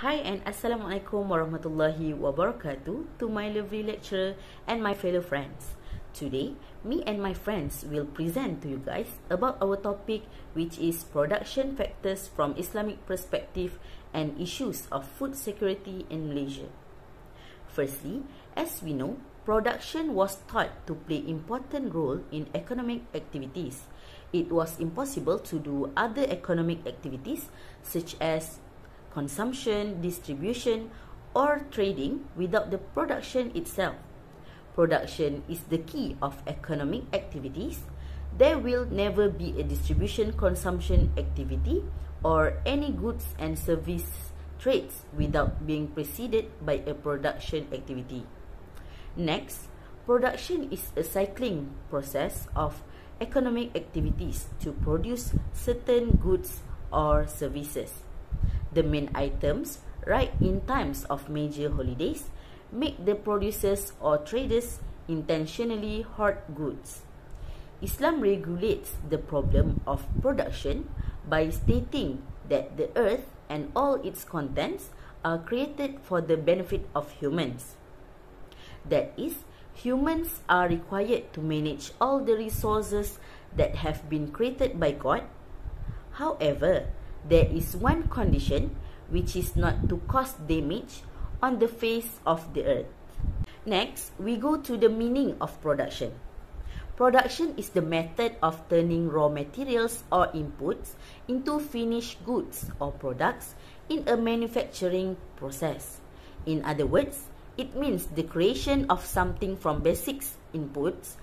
Hi and Assalamualaikum warahmatullahi wabarakatuh to my lovely lecturer and my fellow friends. Today, me and my friends will present to you guys about our topic, which is production factors from Islamic perspective and issues of food security in Malaysia. Firstly, as we know, production was thought to play important role in economic activities. It was impossible to do other economic activities such as consumption, distribution, or trading without the production itself. Production is the key of economic activities. There will never be a distribution consumption activity or any goods and service trades without being preceded by a production activity. Next, production is a cycling process of economic activities to produce certain goods or services. The main items, right in times of major holidays, make the producers or traders intentionally hoard goods. Islam regulates the problem of production by stating that the earth and all its contents are created for the benefit of humans. That is, humans are required to manage all the resources that have been created by God. However, there is one condition, which is not to cause damage on the face of the earth. Next, we go to the meaning of production. Production is the method of turning raw materials or inputs into finished goods or products in a manufacturing process. In other words, it means the creation of something from basic inputs.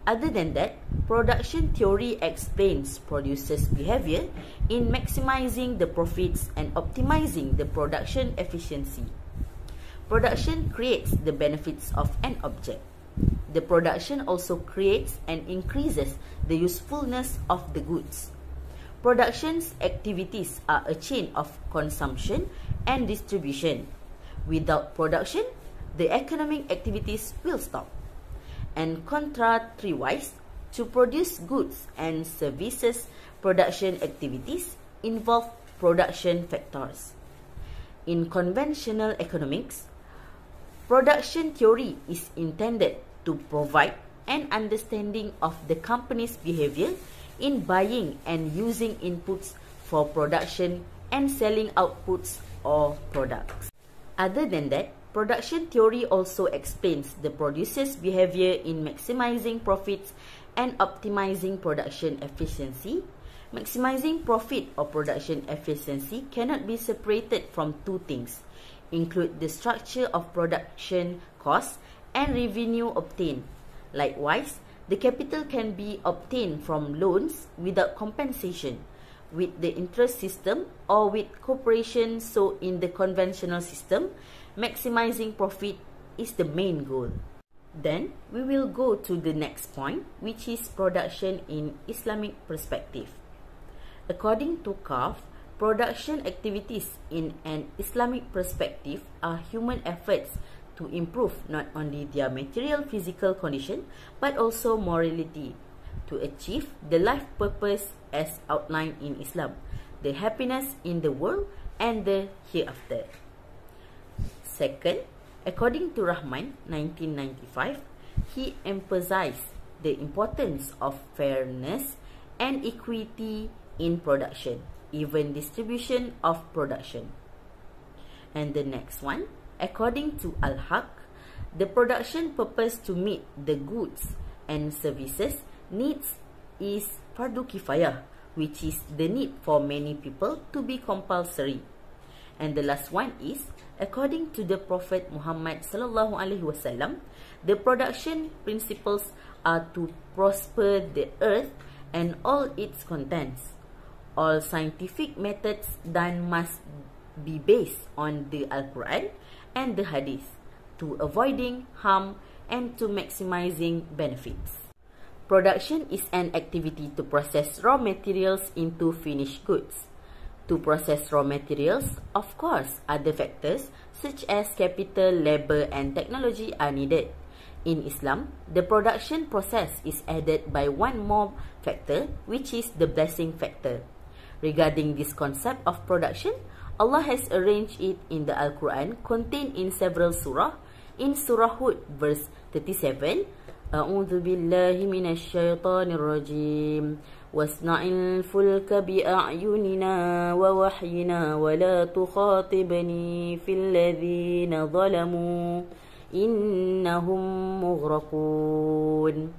Other than that, production theory explains producers' behavior in maximizing the profits and optimizing the production efficiency. Production creates the benefits of an object. The production also creates and increases the usefulness of the goods. Production's activities are a chain of consumption and distribution. Without production, the economic activities will stop. And contrariwise, to produce goods and services, production activities involve production factors. In conventional economics, production theory is intended to provide an understanding of the company's behavior in buying and using inputs for production and selling outputs or products. Other than that, production theory also explains the producer's behavior in maximizing profits and optimizing production efficiency. Maximizing profit or production efficiency cannot be separated from two things, include the structure of production costs and revenue obtained. Likewise, the capital can be obtained from loans without compensation, with the interest system or with cooperation. So in the conventional system, maximizing profit is the main goal. Then we will go to the next point, which is production in Islamic perspective. According to CAF, production activities in an Islamic perspective are human efforts to improve not only their material physical condition but also morality, to achieve the life purpose as outlined in Islam, the happiness in the world and the hereafter. Second, according to Rahman, 1995, he emphasized the importance of fairness and equity in production, even distribution of production. And the next one, according to Al-Haq, the production purpose to meet the goods and services needs is fardu kifayah, which is the need for many people to be compulsory. And the last one is, according to the Prophet Muhammad sallallahu alaihi wasallam, the production principles are to prosper the earth and all its contents. All scientific methods done must be based on the Al-Quran and the Hadith, to avoiding harm and to maximizing benefits. Production is an activity to process raw materials into finished goods. To process raw materials, of course, other factors such as capital, labor and technology are needed. In Islam, the production process is added by one more factor, which is the blessing factor. Regarding this concept of production, Allah has arranged it in the Al-Quran, contained in several surah. In Surah Hud, verse 37, A'udhu billahi minash shaitanir rajim. Wasna'il fulka bi'a'yunina wa wahyina wa la tukhatibni fil ladhina zalamu innahum mughraqun.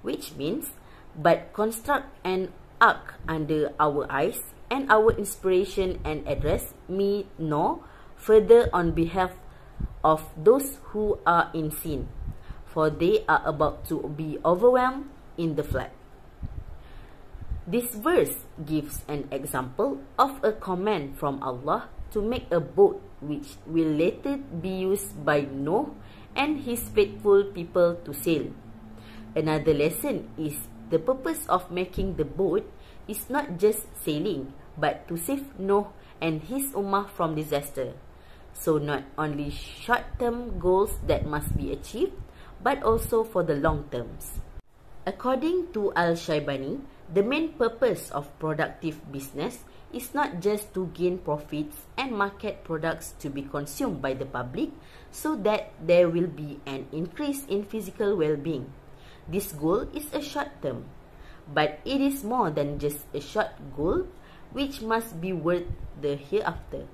Which means, but construct an ark under our eyes, and our inspiration and address me no further on behalf of those who are in sin, for they are about to be overwhelmed in the flood. This verse gives an example of a command from Allah to make a boat which will later be used by Noah and his faithful people to sail. Another lesson is the purpose of making the boat is not just sailing, but to save Noah and his ummah from disaster. So not only short-term goals that must be achieved, but also for the long terms. According to Al-Shaybani, the main purpose of productive business is not just to gain profits and market products to be consumed by the public so that there will be an increase in physical well-being. This goal is a short term, but it is more than just a short goal which must be worth the hereafter.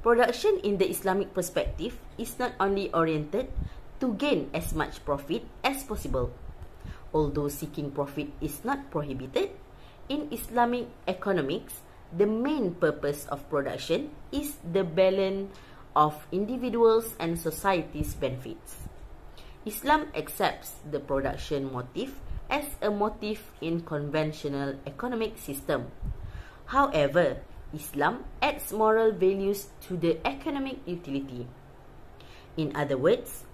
Production in the Islamic perspective is not only oriented to gain as much profit as possible. Although seeking profit is not prohibited, in Islamic economics, the main purpose of production is the balance of individuals and society's benefits. Islam accepts the production motive as a motive in conventional economic system. However, Islam adds moral values to the economic utility. In other words,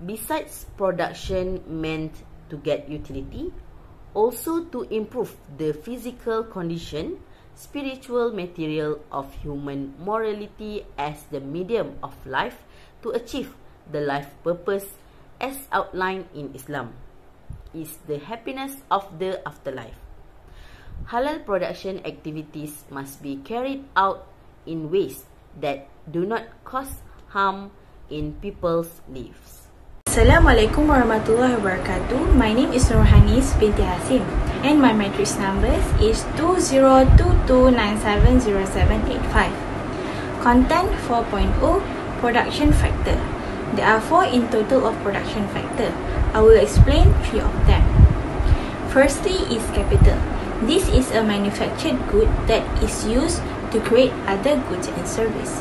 besides production meant to get utility, also to improve the physical condition, spiritual material of human morality as the medium of life to achieve the life purpose as outlined in Islam, is the happiness of the afterlife. Halal production activities must be carried out in ways that do not cause harm in people's lives. Assalamualaikum warahmatullahi wabarakatuh. My name is Nurhanis binti Hasim and my matrix numbers is 2022970785. Content 4.0 Production Factor. There are 4 in total of production factor. I will explain 3 of them. Firstly is capital. This is a manufactured good that is used to create other goods and service.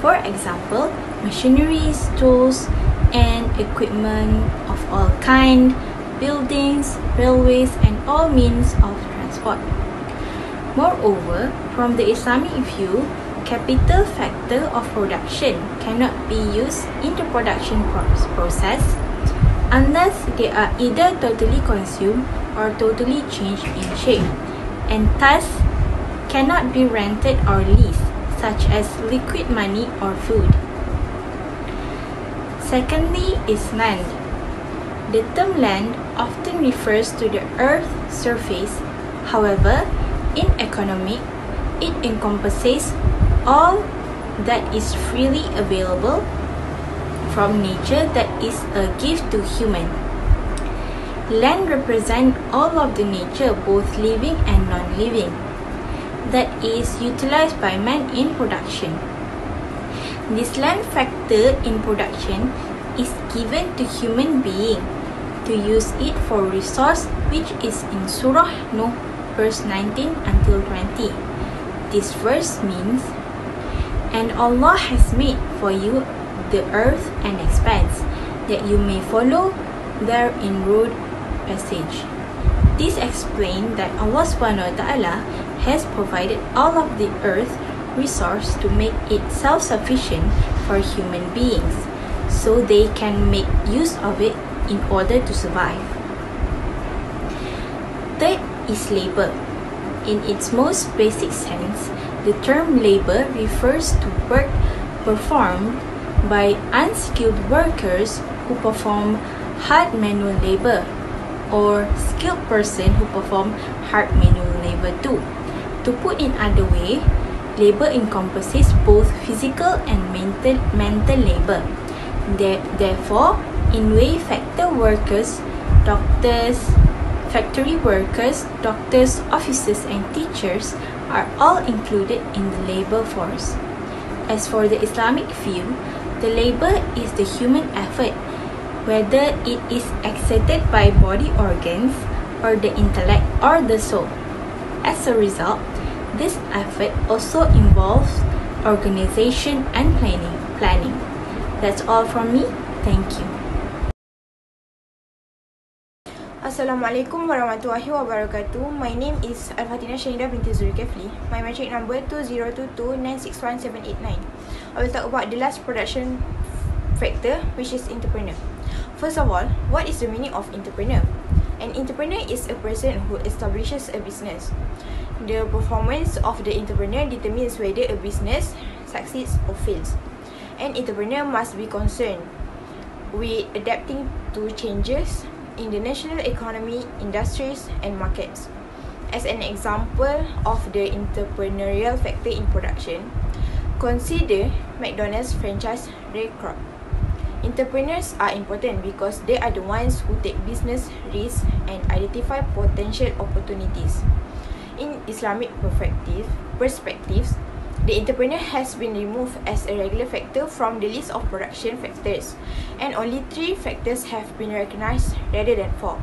For example, machineries, tools, and equipment of all kind, buildings, railways, and all means of transport. Moreover, from the Islamic view, capital factor of production cannot be used in the production process unless they are either totally consumed or totally changed in shape, and thus cannot be rented or leased, such as liquid money or food. Secondly is land. The term land often refers to the earth's surface. However, in economic, it encompasses all that is freely available from nature that is a gift to human. Land represents all of the nature, both living and non-living, that is utilized by man in production. This land factor in production is given to human being to use it for resource, which is in Surah Nuh verse 19 until 20. This verse means, and Allah has made for you the earth and expanse, that you may follow there in road passage. This explains that Allah subhanahu wa ta'ala has provided all of the earth resource to make it self-sufficient for human beings, so they can make use of it in order to survive. Third is labor. In its most basic sense, the term labor refers to work performed by unskilled workers who perform hard manual labor, or skilled person who perform hard manual labor too. To put in other way, labor encompasses both physical and mental labor. Therefore, in way factory workers, doctors, officers, and teachers are all included in the labor force. As for the Islamic view, the labor is the human effort, whether it is exerted by body organs or the intellect or the soul. As a result, this effort also involves organization and planning. That's all from me. Thank you. Assalamualaikum warahmatullahi wabarakatuh. My name is Al-Fatina Shanida binti Zulkifli. My matric number 2022961789. I will talk about the last production factor, which is entrepreneur. First of all, what is the meaning of entrepreneur? An entrepreneur is a person who establishes a business. The performance of the entrepreneur determines whether a business succeeds or fails. An entrepreneur must be concerned with adapting to changes in the national economy, industries, and markets. As an example of the entrepreneurial factor in production, consider McDonald's franchise record. Entrepreneurs are important because they are the ones who take business risks and identify potential opportunities. In Islamic perspectives, the entrepreneur has been removed as a regular factor from the list of production factors, and only 3 factors have been recognized rather than 4.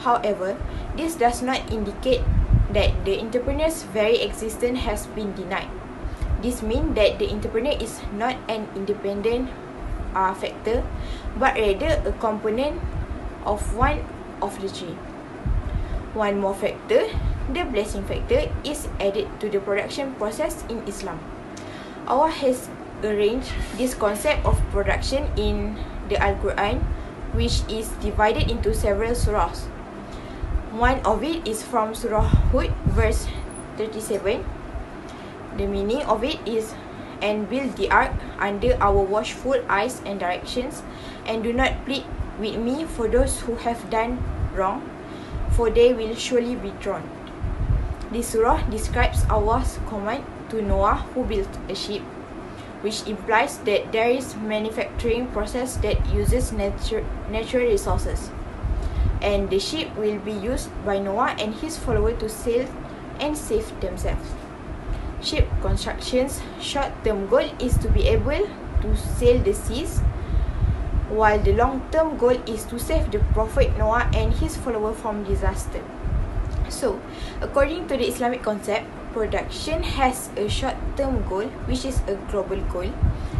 However, this does not indicate that the entrepreneur's very existence has been denied. This means that the entrepreneur is not an independent factor, but rather a component of one of the 3. One more factor, the blessing factor, is added to the production process in Islam. Allah has arranged this concept of production in the Al-Quran, which is divided into several surahs. One of it is from Surah Hud, verse 37. The meaning of it is, "And build the ark under our watchful eyes and directions, and do not plead with me for those who have done wrong, for they will surely be drowned." This surah describes Allah's command to Noah, who built a ship, which implies that there is manufacturing process that uses natural resources, and the ship will be used by Noah and his followers to sail and save themselves. Ship construction's short-term goal is to be able to sail the seas, while the long-term goal is to save the Prophet Noah and his followers from disaster. So, according to the Islamic concept, production has a short-term goal, which is a global goal,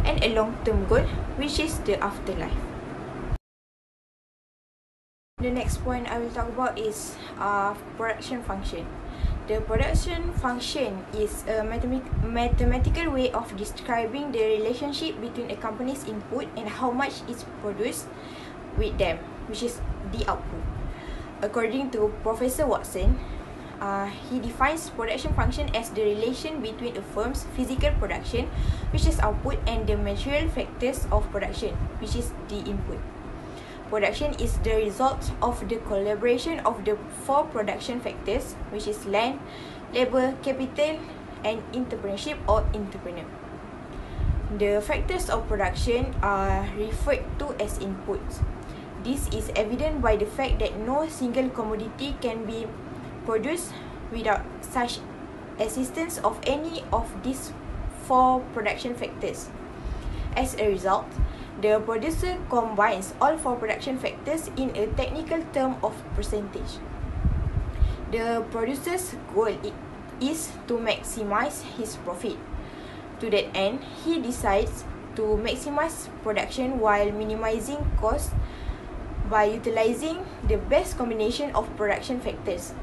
and a long-term goal, which is the afterlife. The next point I will talk about is production function. The production function is a mathematical way of describing the relationship between a company's input and how much is produced with them, which is the output. According to Professor Watson, he defines production function as the relation between a firm's physical production, which is output, and the material factors of production, which is the input. Production is the result of the collaboration of the 4 production factors, which is land, labor, capital, and entrepreneurship or entrepreneur. The factors of production are referred to as inputs. This is evident by the fact that no single commodity can be produced without such assistance of any of these 4 production factors. As a result, the producer combines all 4 production factors in a technical term of percentage. The producer's goal is to maximize his profit. To that end, he decides to maximize production while minimizing costs by utilizing the best combination of production factors.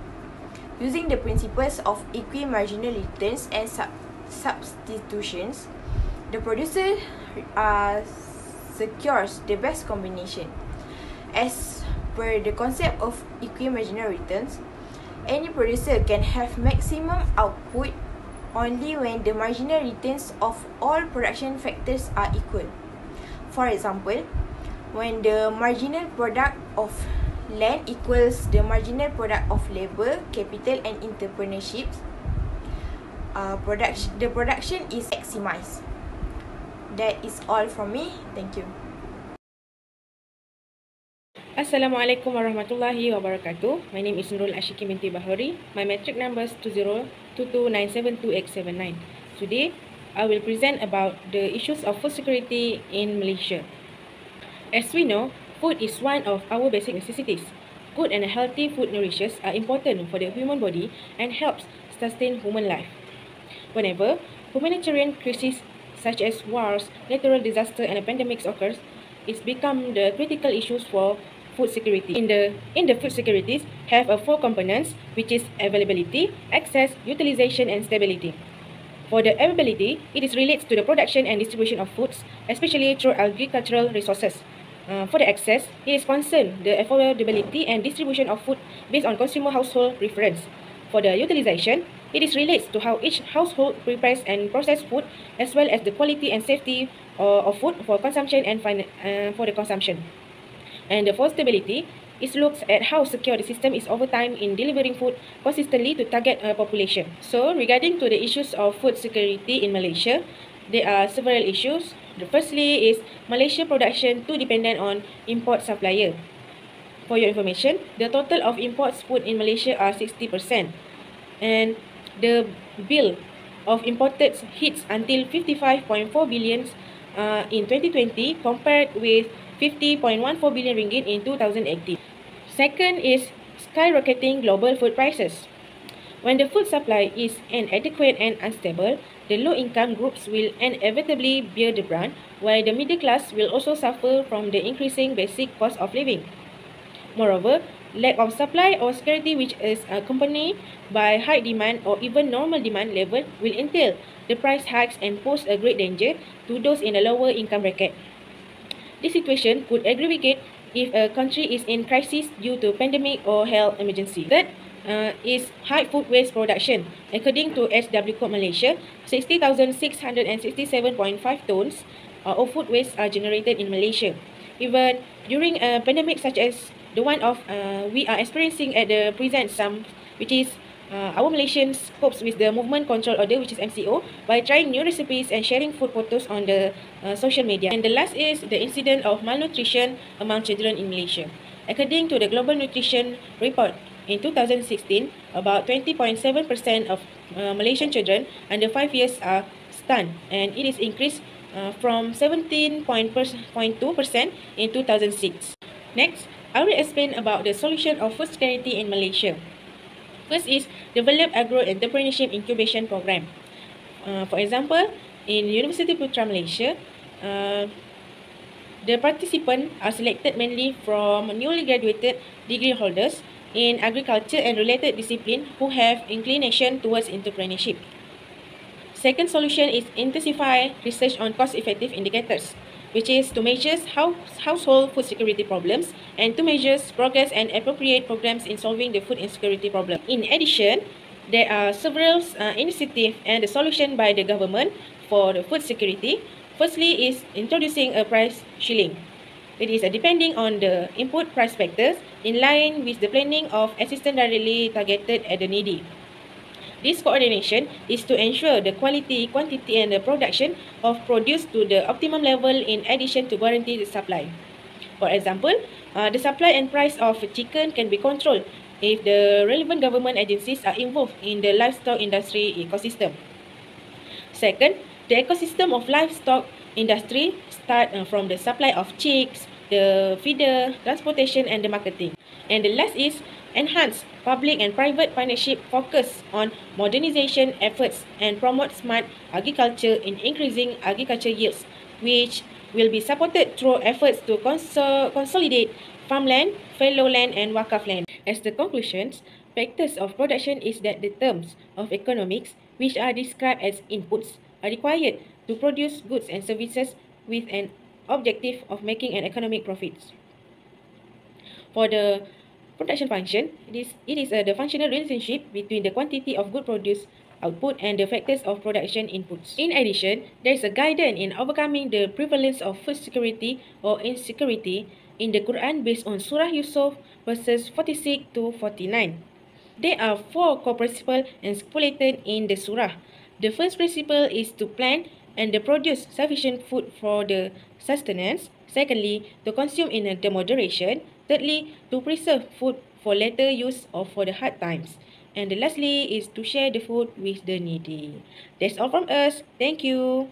Using the principles of equimarginal returns and substitutions, the producer secures the best combination. As per the concept of equimarginal returns, any producer can have maximum output only when the marginal returns of all production factors are equal. For example, when the marginal product of land equals the marginal product of labor, capital, and entrepreneurship, the production is maximized. That is all from me. Thank you. Assalamualaikum warahmatullahi wabarakatuh. My name is Nurul Ashiki binti Bahari. My metric number is 20222972X79. Today, I will present about the issues of food security in Malaysia. As we know, food is one of our basic necessities. Good and healthy food nourishes are important for the human body and helps sustain human life. Whenever humanitarian crises such as wars, natural disaster, and pandemics occurs, it's become the critical issues for food security. In the food securities have four components, which is availability, access, utilization, and stability. For the availability, it is relates to the production and distribution of foods, especially through agricultural resources. For the access, it is concerned the affordability and distribution of food based on consumer household preference. For the utilization, it is relates to how each household prepares and processes food, as well as the quality and safety of food for consumption and for the consumption. And for stability, it looks at how secure the system is over time in delivering food consistently to target population. So, regarding to the issues of food security in Malaysia, there are several issues. The firstly is Malaysia production too dependent on import supplier. For your information, the total of imports food in Malaysia are 60%. And the bill of imported hits until 55.4 billion in 2020 compared with 50.14 billion ringgit in 2018. Second is skyrocketing global food prices. When the food supply is inadequate and unstable, the low-income groups will inevitably bear the brunt, while the middle class will also suffer from the increasing basic cost of living. Moreover, lack of supply or security, which is accompanied by high demand or even normal demand level, will entail the price hikes and pose a great danger to those in a lower income bracket. This situation could aggravate if a country is in crisis due to pandemic or health emergency. Third is high food waste production. According to SW Corp Malaysia, 60,667.5 tons of food waste are generated in Malaysia. Even during a pandemic such as the one of we are experiencing at the present time, which is our Malaysians copes with the Movement Control Order, which is MCO, by trying new recipes and sharing food photos on the social media. And the last is the incident of malnutrition among children in Malaysia. According to the Global Nutrition Report, in 2016, about 20.7% of Malaysian children under 5 years are stunned, and it is increased from 17.2% in 2006. Next, I will explain about the solution of food security in Malaysia. First is develop agro-entrepreneurship incubation program. For example, in University Putra Malaysia, the participants are selected mainly from newly graduated degree holders in agriculture and related discipline who have inclination towards entrepreneurship. Second solution is intensify research on cost-effective indicators, which is to measure household food security problems and to measure progress and appropriate programs in solving the food insecurity problem. In addition, there are several initiatives and the solution by the government for the food security. Firstly is introducing a price ceiling. It is depending on the input price factors in line with the planning of assistance directly targeted at the needy. This coordination is to ensure the quality, quantity, and the production of produce to the optimum level in addition to guarantee the supply. For example, the supply and price of chicken can be controlled if the relevant government agencies are involved in the livestock industry ecosystem. Second, the ecosystem of livestock industry start from the supply of chicks, the feeder, transportation, and the marketing. And the last is enhance public and private partnership focus on modernization efforts and promote smart agriculture in increasing agriculture yields, which will be supported through efforts to consolidate farmland, fallow land, and wakaf land. As the conclusions, factors of production is that the terms of economics, which are described as inputs, are required to produce goods and services with an objective of making an economic profit. For the production function, it is the functional relationship between the quantity of good produce output and the factors of production inputs. In addition, there is a guidance in overcoming the prevalence of food security or insecurity in the Quran based on Surah Yusuf verses 46 to 49. There are 4 core principles and stipulated in the surah. The first principle is to plant and to produce sufficient food for the sustenance. Secondly, to consume in the moderation. Thirdly, to preserve food for later use or for the hard times. And lastly is to share the food with the needy. That's all from us. Thank you.